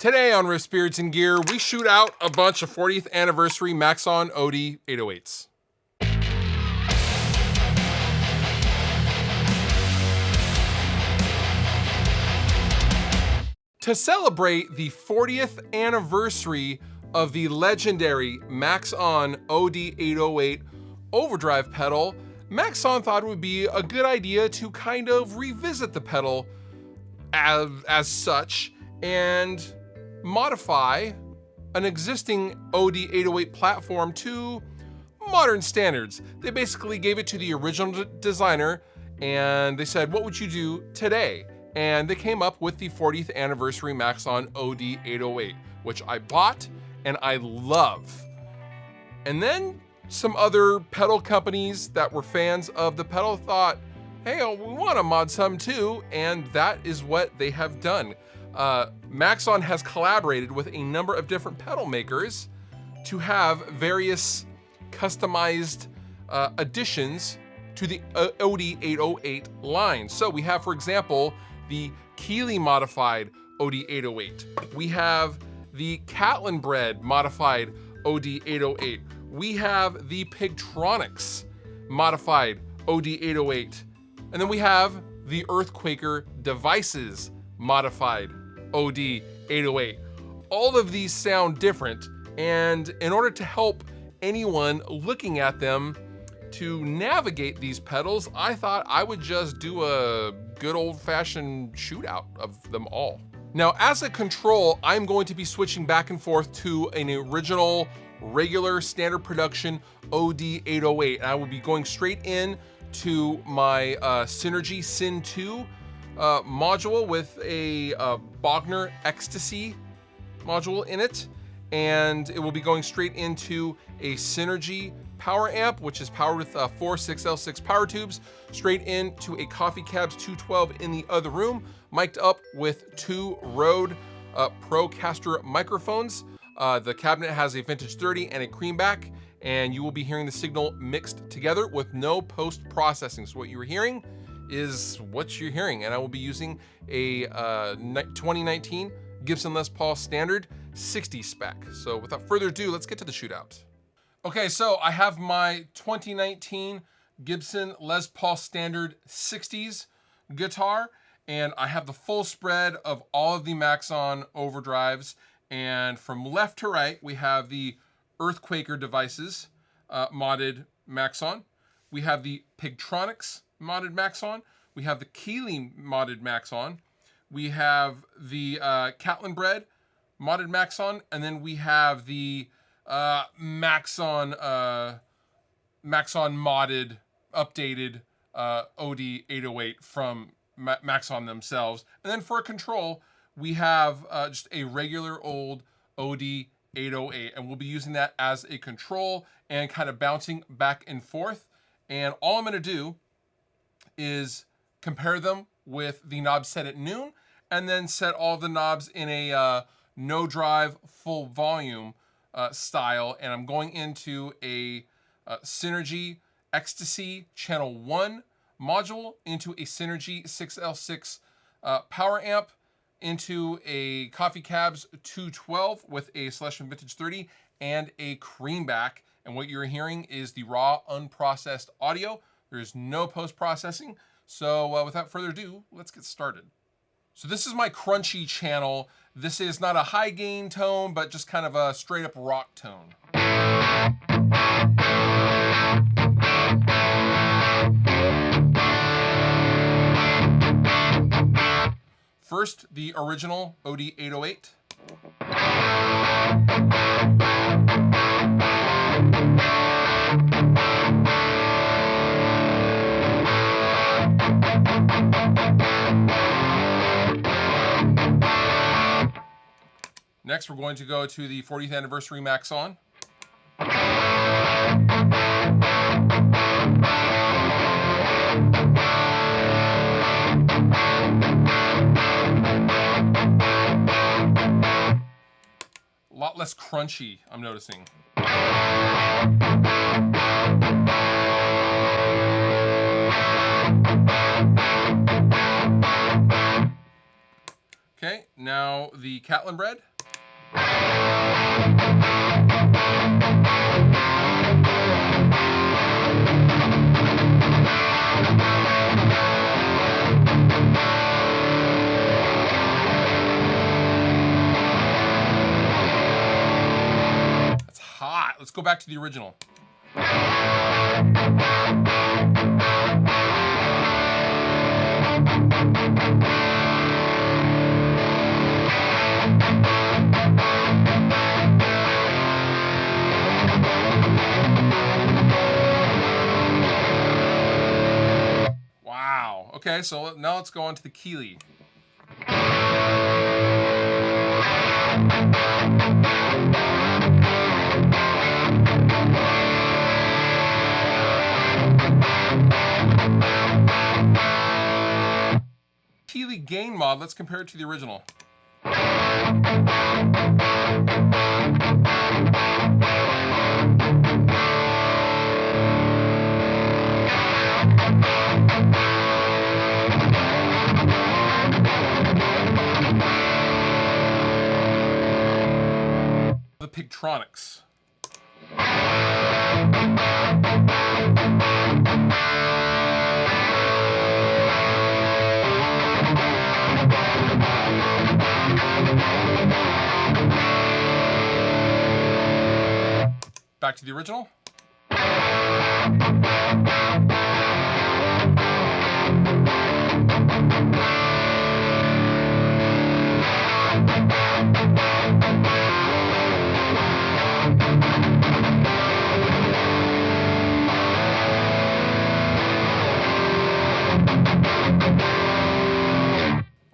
Today on Riffs, Beards, and Gear, we shoot out a bunch of 40th Anniversary Maxon OD808s. To celebrate the 40th anniversary of the legendary Maxon OD808 overdrive pedal, Maxon thought it would be a good idea to kind of revisit the pedal as such and modify an existing OD808 platform to modern standards. They basically gave it to the original designer and they said, what would you do today? And they came up with the 40th Anniversary Maxon OD808, which I bought and I love. And then some other pedal companies that were fans of the pedal thought, hey, we want to mod some too, and that is what they have done. Maxon has collaborated with a number of different pedal makers to have various customized additions to the OD808 line. So we have, for example, the Keeley modified OD808. We have the Catlin Bred modified OD808. We have the Pigtronics modified OD808. And then we have the Earthquaker Devices modified OD808. All of these sound different, and in order to help anyone looking at them to navigate these pedals, I thought I would just do a good old-fashioned shootout of them all. Now, as a control, I'm going to be switching back and forth to an original, regular, standard production OD808. And I will be going straight in to my Synergy Syn 2 module with a Bogner Ecstasy module in it. And it will be going straight into a Synergy power amp, which is powered with 4 6L6 power tubes, straight into a Coffee Cabs 212 in the other room, mic'd up with 2 Rode Procaster microphones. The cabinet has a Vintage 30 and a Creamback, and you will be hearing the signal mixed together with no post-processing. So what you were hearing is what you're hearing, and I will be using a 2019 Gibson Les Paul Standard 60 spec. So without further ado, let's get to the shootout. Okay, so I have my 2019 Gibson Les Paul Standard 60s guitar, and I have the full spread of all of the Maxon overdrives. And from left to right, we have the Earthquaker Devices modded Maxon. We have the Pigtronics modded Maxon. We have the Keeley modded Maxon. We have the Catlin Bred modded Maxon, and then we have the Maxon modded, updated OD808 from Maxon themselves. And then for a control, we have just a regular old OD808, and we'll be using that as a control and kind of bouncing back and forth. And all I'm going to do is compare them with the knobs set at noon, and then set all the knobs in a no drive full volume style. And I'm going into a Synergy Ecstasy Channel 1 module, into a Synergy 6L6 power amp, into a Coffee Cabs 212 with a Celestion Vintage 30 and a Creamback. And what you're hearing is the raw, unprocessed audio. There's no post-processing. So without further ado, let's get started. So this is my crunchy channel. This is not a high gain tone, but just kind of a straight up rock tone. First, the original OD808. Next, we're going to go to the 40th Anniversary Maxon. A lot less crunchy, I'm noticing. Okay, now the Catlin Bred. That's hot. Let's go back to the original. Wow. Okay, so now let's go on to the Keeley. Keeley gain mod, let's compare it to the original. The Pigtronics. Back to the original. I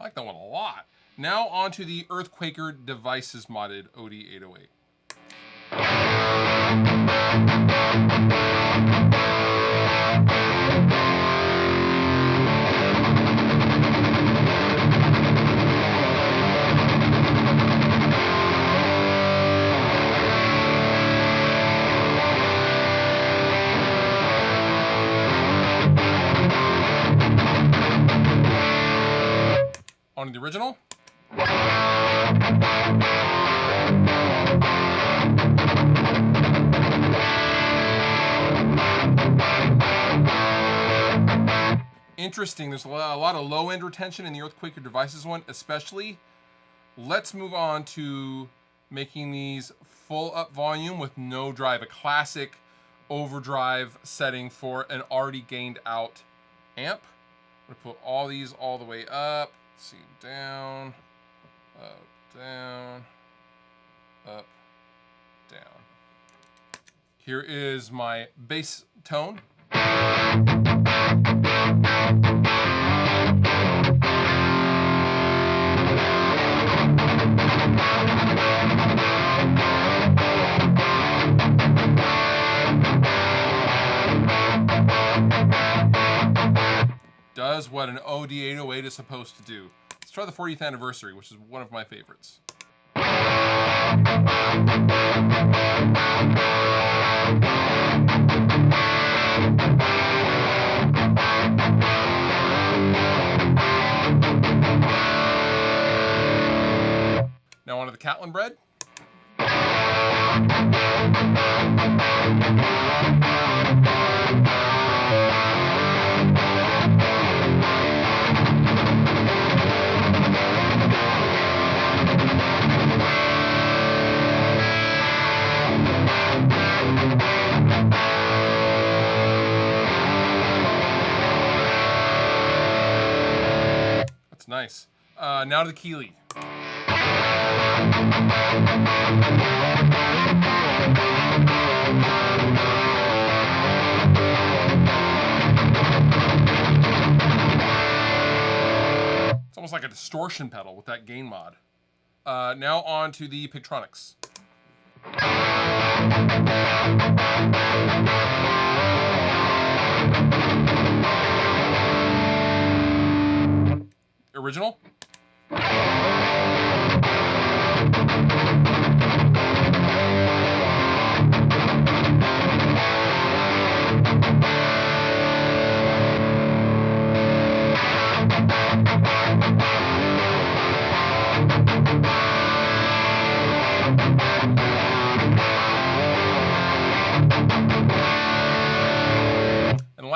like that one a lot. Now on to the Earthquaker Devices modded OD808. On to the original. Interesting, there's a lot of low-end retention in the Earthquaker Devices one, especially. Let's move on to making these full up volume with no drive, a classic overdrive setting for an already gained out amp. I'm gonna put all these all the way up. Let's see, down, up, down, up, down. Here is my bass tone. Does what an OD808 is supposed to do. Let's try the 40th anniversary, which is one of my favorites. Now onto the Catlin bread. That's nice. Now to the Keeley. It's almost like a distortion pedal with that gain mod. Now on to the Pigtronics. Original.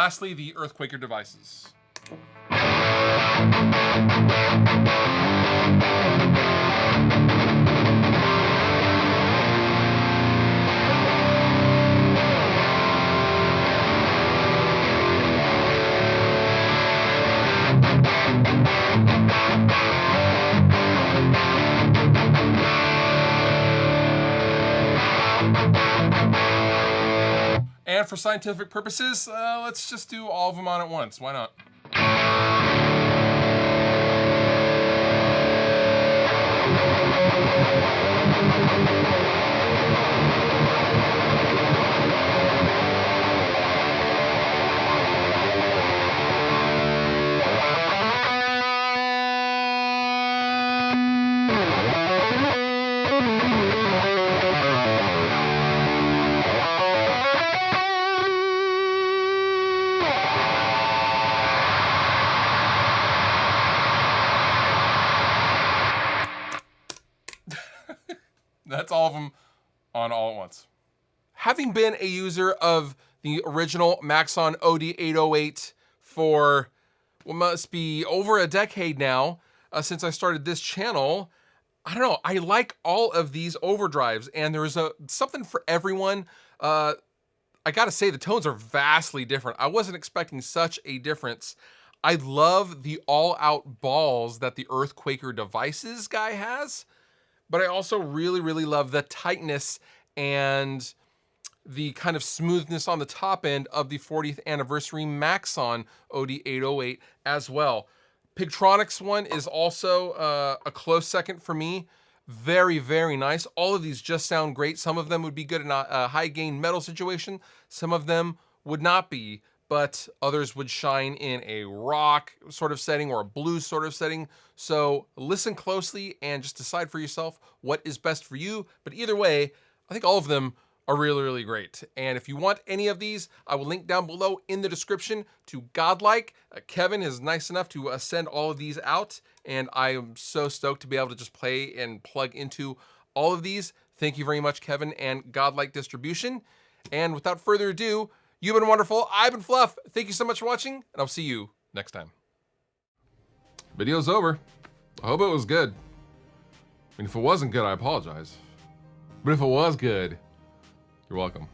lastly, the Earthquaker devices. And for scientific purposes, let's just do all of them on at once. Why not? That's all of them on all at once. Having been a user of the original Maxon OD808 for what must be over a decade now, since I started this channel, I don't know, I like all of these overdrives, and there's something for everyone. I gotta say, the tones are vastly different. I wasn't expecting such a difference. I love the all-out balls that the Earthquaker devices guy has, but I also really, really love the tightness and the kind of smoothness on the top end of the 40th Anniversary Maxon OD808 as well. Pigtronix one is also a close second for me. Very, very nice. All of these just sound great. Some of them would be good in a high gain metal situation. Some of them would not be, but others would shine in a rock sort of setting or a blues sort of setting. So listen closely and just decide for yourself what is best for you. But either way, I think all of them are really, really great. And if you want any of these, I will link down below in the description to Godlike. Kevin is nice enough to send all of these out, and I am so stoked to be able to just play and plug into all of these. Thank you very much, Kevin and Godlike Distribution. And without further ado, you've been wonderful. I've been Fluff. Thank you so much for watching, and I'll see you next time. Video's over. I hope it was good. I mean, if it wasn't good, I apologize. But if it was good, you're welcome.